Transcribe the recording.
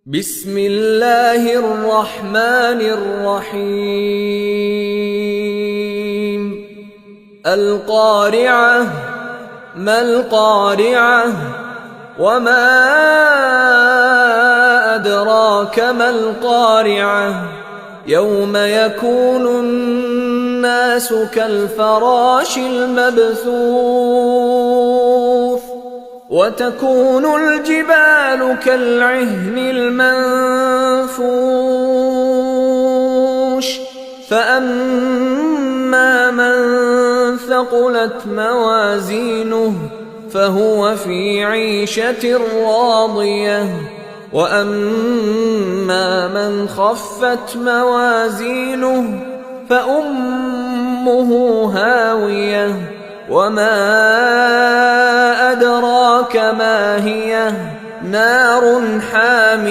بسم الله الرحمن الرحيم القارعة ما القارعة وما أدراك ما القارعة يوم يكون الناس كالفراش المبثوث وتكون الجبال كالعهن المنفوش فأما من ثقلت موازينه فهو في عيشة راضية وأما من خفت موازينه فأمه هاوية وما أدراك ما هي نار حامية